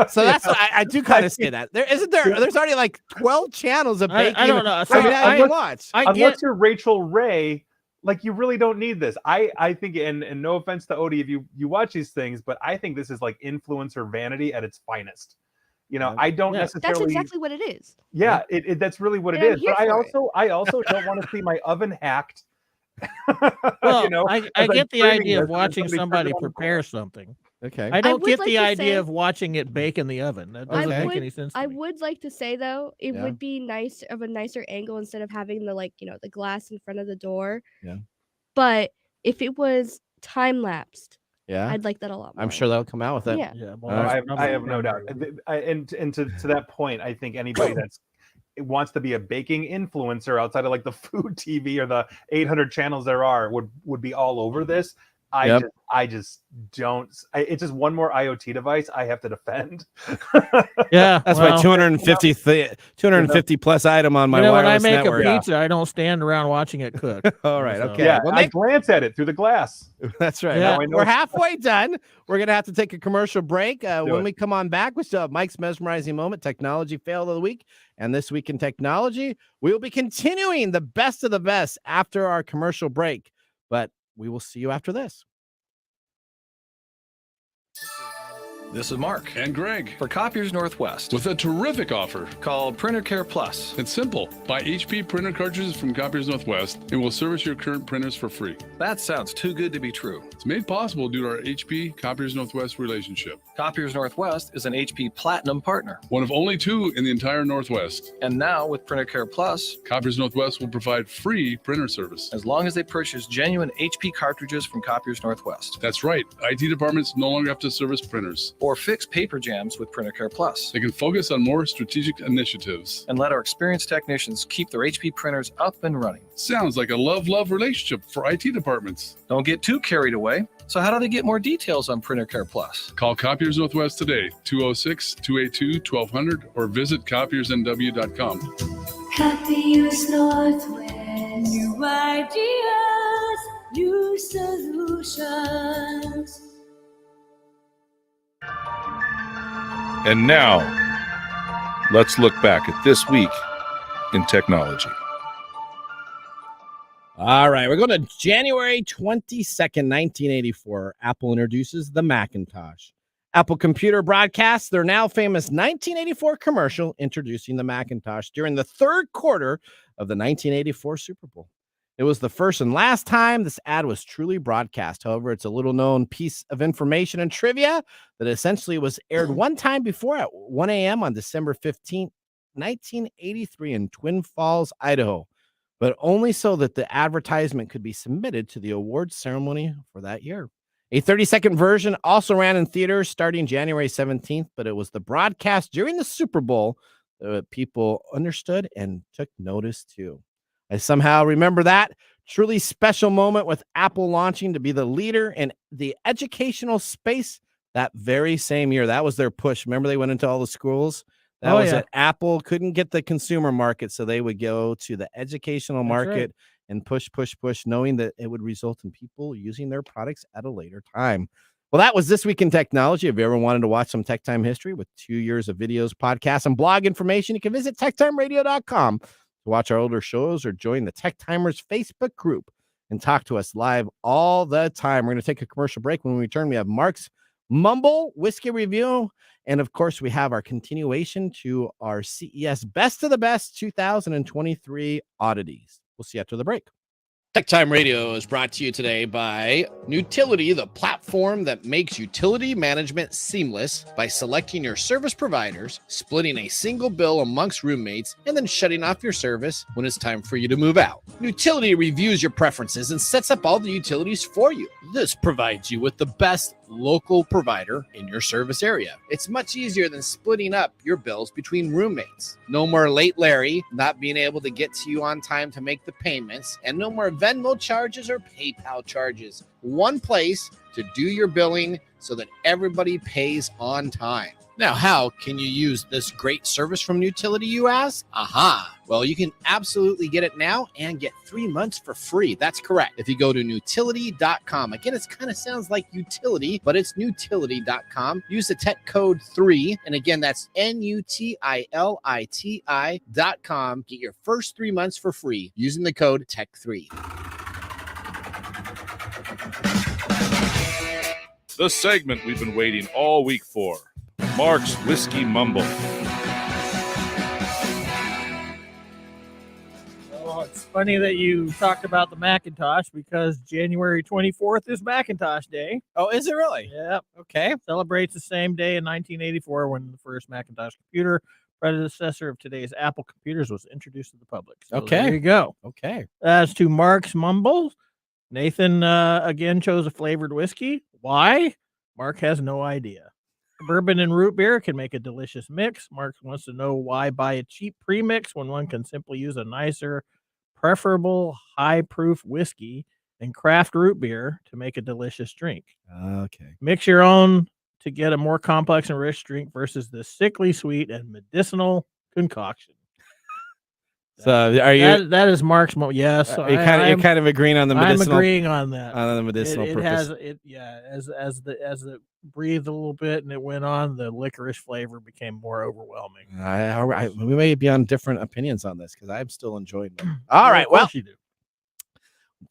So that's what I do kind of say that. There's already like 12 channels of baking. I don't know. So I watch. Unless you're Rachel Ray, like you really don't need this. I think, and no offense to Odie if you watch these things, but I think this is like influencer vanity at its finest. You know, I don't necessarily. That's exactly what it is. Yeah, that's really what it is. But I also don't want to see my oven hacked. Well, you know, I get the idea of this, watching somebody turns it on prepare something. Okay. I don't would get like the to idea say- of watching it bake in the oven. That doesn't make any sense. To I me. would like to say though, it Yeah. would be nice of a nicer angle instead of having the the glass in front of the door. Yeah. But if it was time lapsed, Yeah. I'd like that a lot more. I'm sure they'll come out with it. Yeah. Yeah, well, I have no doubt. And to that point, I think anybody wants to be a baking influencer outside of like the food TV or the 800 channels there are would be all over this. I just don't. It's just one more IoT device I have to defend. Yeah, That's my 250 plus item on my when wireless I make network. a pizza, I don't stand around watching it cook. All right. So- Okay. Yeah, Well, I glance at it through the glass. That's right. Yeah. Now we're halfway done. We're going to have to take a commercial break. When we come on back, we still have Mike's Mesmerizing Moment, Technology Fail of the Week, and This Week in Technology. We'll be continuing the best of the best after our commercial break, but we will see you after this. This is Mark And Greg for Copiers Northwest with a terrific offer. called Printer Care Plus. It's simple. Buy HP printer cartridges from Copiers Northwest and we'll service your current printers for free. That sounds too good to be true. It's made possible due to our HP Copiers Northwest relationship. Copiers Northwest is an HP Platinum partner. One of only 2 in the entire Northwest. And now with Printer Care Plus, Copiers Northwest will provide free printer service. as long as they purchase genuine HP cartridges from Copiers Northwest That's right. IT departments no longer have to service printers. or fix paper jams with Printer Care Plus. They can focus on more strategic initiatives. And let our experienced technicians keep their HP printers up and running. Sounds like a love-love relationship for IT departments. Don't get too carried away. So how do they get more details on Printer Care Plus? Call Copiers Northwest today, 206-282-1200, or visit copiersnw.com. Copiers Northwest. New ideas, new solutions. And now, let's look back at this week in technology. All right, we're going to January 22nd, 1984. Apple introduces the Macintosh. Apple Computer broadcasts their now famous 1984 commercial introducing the Macintosh during the third quarter of the 1984 Super Bowl. It was the first and last time this ad was truly broadcast. However, it's a little known piece of information and trivia that essentially was aired one time before at 1 a.m. on December 15th, 1983 in Twin Falls, Idaho, but only so that the advertisement could be submitted to the awards ceremony for that year. A 30-second version also ran in theaters starting January 17th, but it was the broadcast during the Super Bowl that people understood and took notice to. I somehow remember that truly special moment with Apple launching to be the leader in the educational space that very same year. That was their push. Remember, they went into all the schools? That was it. Apple couldn't get the consumer market, so they would go to the educational market and push, knowing that it would result in people using their products at a later time. Well, that was This Week in Technology. If you ever wanted to watch some Tech Time history with 2 years of videos, podcasts, and blog information, you can visit techtimeradio.com to watch our older shows or join the Tech Timers Facebook group and talk to us live all the time. We're going to take a commercial break. When we return, we have Mark's Mumble Whiskey Review And of course, we have our continuation to our CES Best of the Best 2023 oddities. We'll see you after the break. TechTime Radio is brought to you today by Nutility, the platform that makes utility management seamless by selecting your service providers, splitting a single bill amongst roommates, and then shutting off your service when it's time for you to move out. Nutility reviews your preferences and sets up all the utilities for you. This provides you with the best local provider in your service area. It's much easier than splitting up your bills between roommates. No more late Larry not being able to get to you on time to make the payments, and no more Venmo charges or PayPal charges. One place to do your billing so that everybody pays on time. Now, how can you use this great service from Nutility, you ask? Well, you can absolutely get it now and get 3 months for free. That's correct. If you go to Nutility.com, again, it kind of sounds like utility, but it's Nutility.com. Use the tech code 3, and again, that's NUTILITI.com. Get your first 3 months for free using the code TECH3. The segment we've been waiting all week for. Mark's Whiskey Mumble. Oh, it's funny that you talked about the Macintosh because January 24th is Macintosh Day. Oh, is it really? Yep. Okay. Celebrates the same day in 1984 when the first Macintosh computer, predecessor of today's Apple computers, was introduced to the public. So Okay. there you go. Okay. As to Mark's Mumble, Nathan again chose a flavored whiskey. Why? Mark has no idea. Bourbon and root beer can make a delicious mix. Mark wants to know why buy a cheap premix when one can simply use a nicer, preferable high-proof whiskey and craft root beer to make a delicious drink. Okay. Mix your own to get a more complex and rich drink versus the sickly sweet and medicinal concoction. So are you? That is Mark's. Yes, You're kind of agreeing on the medicinal. I'm agreeing on that. On the medicinal purpose. As it breathed a little bit and it went on, the licorice flavor became more overwhelming. We may be on different opinions on this because I'm still enjoying it. All right, well, you do.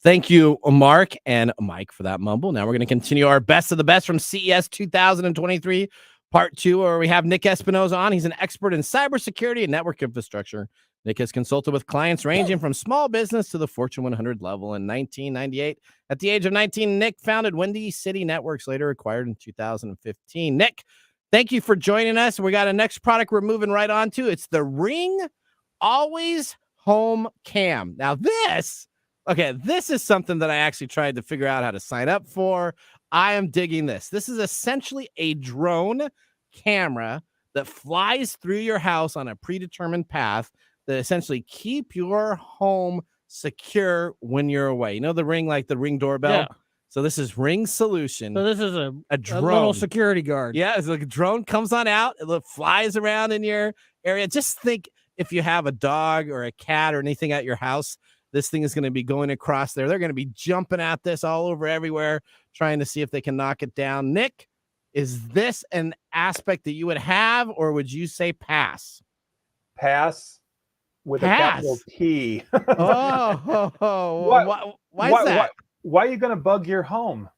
Thank you, Mark and Mike, for that mumble. Now we're going to continue our best of the best from CES 2023, part 2, where we have Nick Espinosa on. He's an expert in cybersecurity and network infrastructure. Nick has consulted with clients ranging from small business to the Fortune 100 level. In 1998, at the age of 19, Nick founded Windy City Networks, later acquired in 2015. Nick, thank you for joining us. We got a next product we're moving right on to. It's the Ring Always Home Cam. Now this is something that I actually tried to figure out how to sign up for. I am digging this. This is essentially a drone camera that flies through your house on a predetermined path that essentially keep your home secure when you're away. You know the Ring, like the Ring doorbell? Yeah. So this is Ring Solution. So this is a drone. little security guard. Yeah, it's like a drone comes on out, it flies around in your area. Just think if you have a dog or a cat or anything at your house, this thing is going to be going across there. They're going to be jumping at this all over everywhere, trying to see if they can knock it down. Nick, is this an aspect that you would have, or would you say pass? Pass. With a capital P. Why is that? Why are you going to bug your home?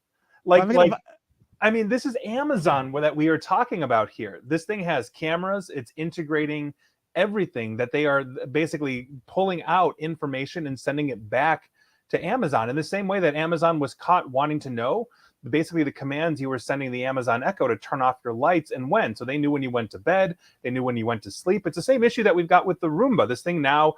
I mean, this is Amazon that we are talking about here. This thing has cameras. It's integrating everything that they are basically pulling out information and sending it back to Amazon in the same way that Amazon was caught wanting to know basically the commands you were sending the Amazon Echo to turn off your lights and when. So they knew when you went to bed, they knew when you went to sleep. It's the same issue that we've got with the Roomba. This thing now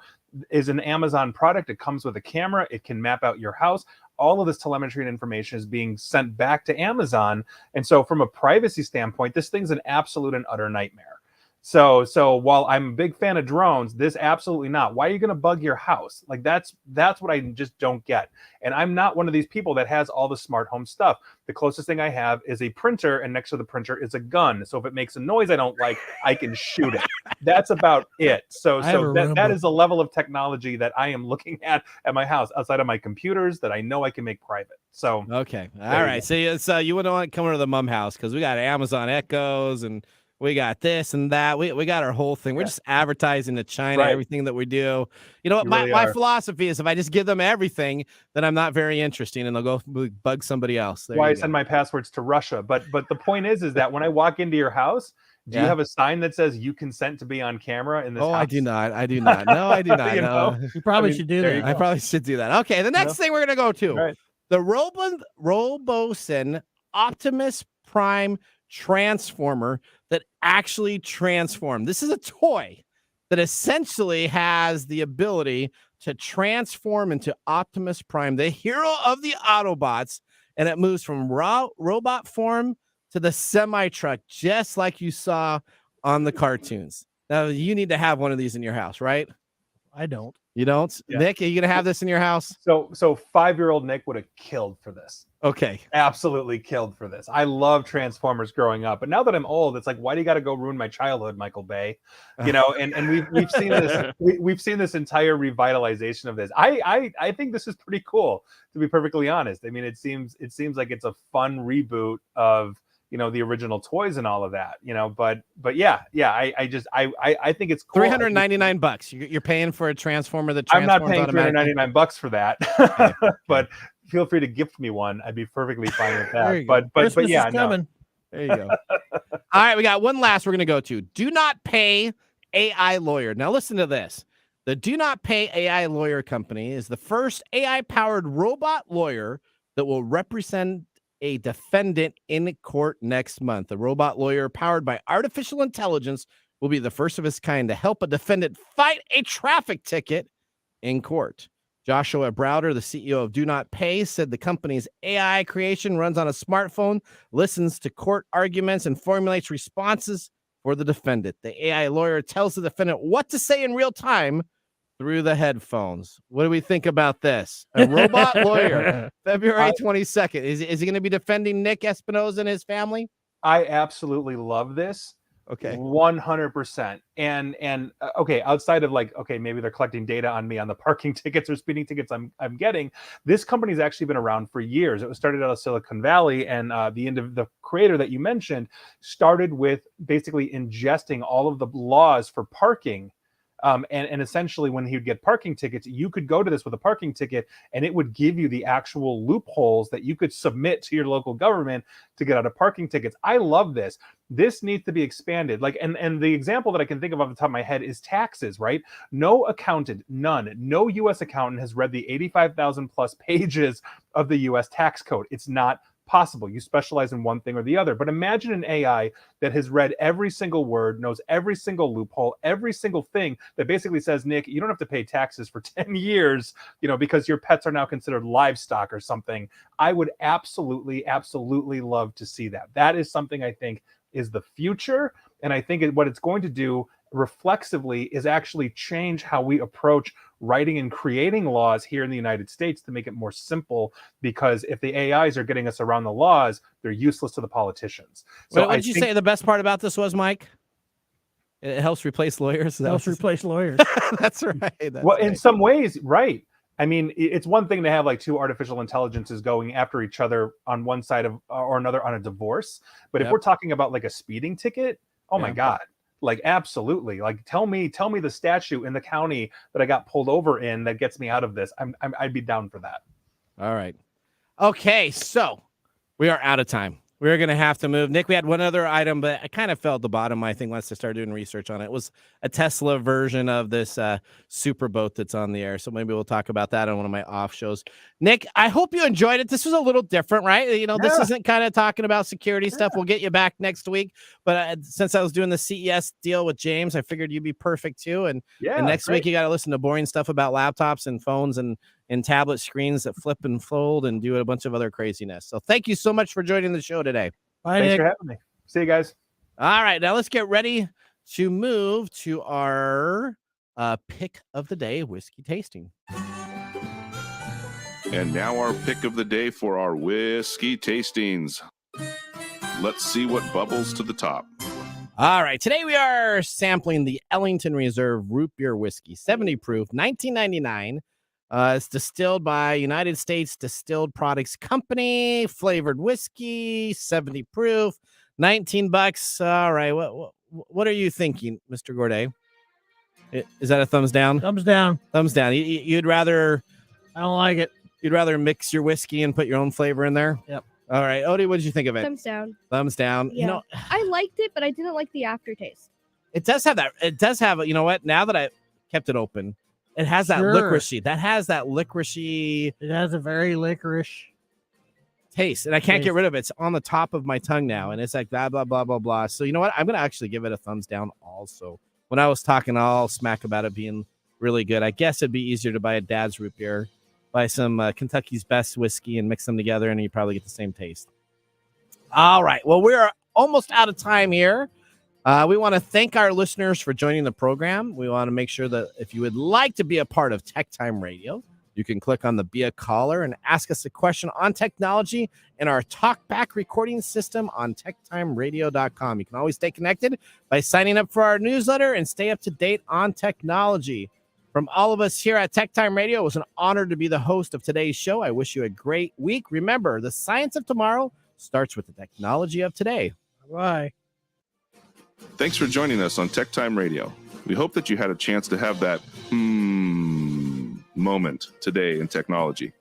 is an Amazon product. It comes with a camera. It can map out your house. All of this telemetry and information is being sent back to Amazon. And so from a privacy standpoint, this thing's an absolute and utter nightmare. So while I'm a big fan of drones, this absolutely not. Why are you going to bug your house? Like that's what I just don't get. And I'm not one of these people that has all the smart home stuff. The closest thing I have is a printer, and next to the printer is a gun. So if it makes a noise I don't like, I can shoot it. That's about it. So that is a level of technology that I am looking at my house outside of my computers that I know I can make private. So okay, all right. So you wouldn't want to come to the Mumm house because we got Amazon Echoes and we got this and that. We got our whole thing. We're just advertising to China, everything that we do. You know what? My philosophy is if I just give them everything, then I'm not very interesting and they'll go bug somebody else. Why I send my passwords to Russia. But the point is that when I walk into your house, Do you have a sign that says you consent to be on camera in this house? I do not. I do not. No, I do not. You No. know? You probably I mean, should do there you that. I go. probably should do that. Okay, the next thing we're going to go to. Right. The Robosen Optimus Prime Transformer that actually transformed. This is a toy that essentially has the ability to transform into Optimus Prime, the hero of the Autobots, and it moves from robot form to the semi-truck, just like you saw on the cartoons. Now, you need to have one of these in your house, right? I don't. You don't? Yeah. Nick, are you going to have this in your house? So 5-year-old Nick would have killed for this. Okay. Absolutely killed for this. I love Transformers growing up, but now that I'm old, it's like, why do you got to go ruin my childhood, Michael Bay? You know, and we've seen this. We've seen this entire revitalization of this. I think this is pretty cool, to be perfectly honest. I mean, it seems like it's a fun reboot of, you know, the original toys and all of that, you know, but yeah, I think it's cool. $399. You're paying for a transformer that I'm transforms not paying automatically. $399 for that. Okay. But feel free to gift me one. I'd be perfectly fine with There you that. go. But Christmas yeah, is coming. There you go. All right, we got one last we're going to go to. Do not pay AI lawyer. Now listen to this. The Do Not Pay AI Lawyer Company is the first AI-powered robot lawyer that will represent a defendant in court next month. The robot lawyer powered by artificial intelligence will be the first of its kind to help a defendant fight a traffic ticket in court. Joshua Browder, the CEO of Do Not Pay, said the company's AI creation runs on a smartphone, listens to court arguments, and formulates responses for the defendant. The AI lawyer tells the defendant what to say in real time through the headphones. What do we think about this? A robot lawyer, February 22nd. Is he going to be defending Nick Espinosa and his family? I absolutely love this. Okay. 100%. And okay, outside of like, okay, maybe they're collecting data on me on the parking tickets or speeding tickets I'm getting. This company's actually been around for years. It was started out of Silicon Valley, and the creator that you mentioned started with basically ingesting all of the laws for parking. And essentially, when he would get parking tickets, you could go to this with a parking ticket, and it would give you the actual loopholes that you could submit to your local government to get out of parking tickets. I love this. This needs to be expanded. Like, and the example that I can think of off the top of my head is taxes, right? No accountant, no U.S. accountant has read the 85,000 plus pages of the U.S. tax code. It's not possible. You specialize in one thing or the other. But imagine an AI that has read every single word, knows every single loophole, every single thing that basically says, Nick, you don't have to pay taxes for 10 years, you know, because your pets are now considered livestock or something. I would absolutely love to see that. That is something I think is the future. And I think what it's going to do reflexively is actually change how we approach writing and creating laws here in the United States to make it more simple, because if the AIs are getting us around the laws, they're useless to the politicians. So what did you say the best part about this was, Mike? It helps replace lawyers. It helps replace lawyers. That's right. Well, in some ways, right. I mean, it's one thing to have like two artificial intelligences going after each other on one side of or another on a divorce. But if we're talking about like a speeding ticket, my God. Like, absolutely. Like, tell me the statute in the county that I got pulled over in that gets me out of this. I'd be down for that. All right. Okay, so we are out of time. We're going to have to move. Nick, we had one other item, but I kind of fell at the bottom, I think, once I started doing research on it. It was a Tesla version of this super boat that's on the air. So maybe we'll talk about that on one of my off shows. Nick, I hope you enjoyed it. This was a little different, right? You know, this isn't kind of talking about security stuff. We'll get you back next week. But since I was doing the CES deal with James, I figured you'd be perfect too. And next week, you got to listen to boring stuff about laptops and phones and tablet screens that flip and fold and do a bunch of other craziness. So thank you so much for joining the show today. Bye, Thanks Nick. for having me. See you guys. All right, now let's get ready to move to our pick of the day, whiskey tasting. And now our pick of the day for our whiskey tastings. Let's see what bubbles to the top. All right, today we are sampling the Ellington Reserve Root Beer Whiskey, 70 proof, 1999. It's distilled by United States Distilled Products Company, flavored whiskey, 70 proof, $19. All right, what are you thinking, Mr. Gourdet? Is that a thumbs down? Thumbs down. Thumbs down. You'd rather? I don't like it. You'd rather mix your whiskey and put your own flavor in there? Yep. All right, Odie, what did you think of it? Thumbs down. Thumbs down. Yeah. You know, I liked it, but I didn't like the aftertaste. it does have that. It does have. You know what? Now that I kept it open, it has that Sure. licoricey. That has that licoricey It has a very licorice. taste, and I can't get Taste. rid of it. It's on the top of my tongue now, and it's like blah blah blah blah blah. So you know what? I'm gonna actually give it a thumbs down. Also, when I was talking all smack about it being really good, I guess it'd be easier to buy a Dad's root beer, buy some Kentucky's Best whiskey, and mix them together, and you probably get the same taste. All right. Well, we're almost out of time here. We want to thank our listeners for joining the program. We want to make sure that if you would like to be a part of Tech Time Radio, you can click on the Be a Caller and ask us a question on technology in our TalkBack recording system on techtimeradio.com. You can always stay connected by signing up for our newsletter and stay up to date on technology. From all of us here at Tech Time Radio, it was an honor to be the host of today's show. I wish you a great week. Remember, the science of tomorrow starts with the technology of today. Bye. Thanks for joining us on Tech Time Radio. We hope that you had a chance to have that moment today in technology.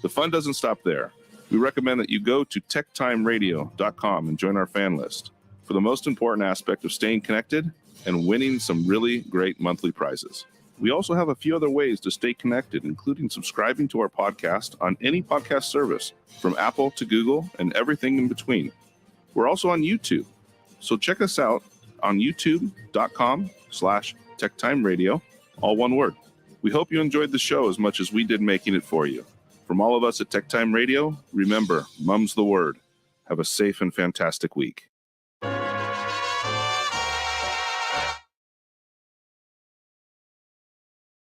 The fun doesn't stop there. We recommend that you go to techtimeradio.com and join our fan list for the most important aspect of staying connected and winning some really great monthly prizes. We also have a few other ways to stay connected, including subscribing to our podcast on any podcast service, from Apple to Google and everything in between. We're also on YouTube, so check us out on youtube.com/techtimeradio, all one word. We hope you enjoyed the show as much as we did making it for you. From all of us at Tech Time Radio, remember, Mumm's the word. Have a safe and fantastic week.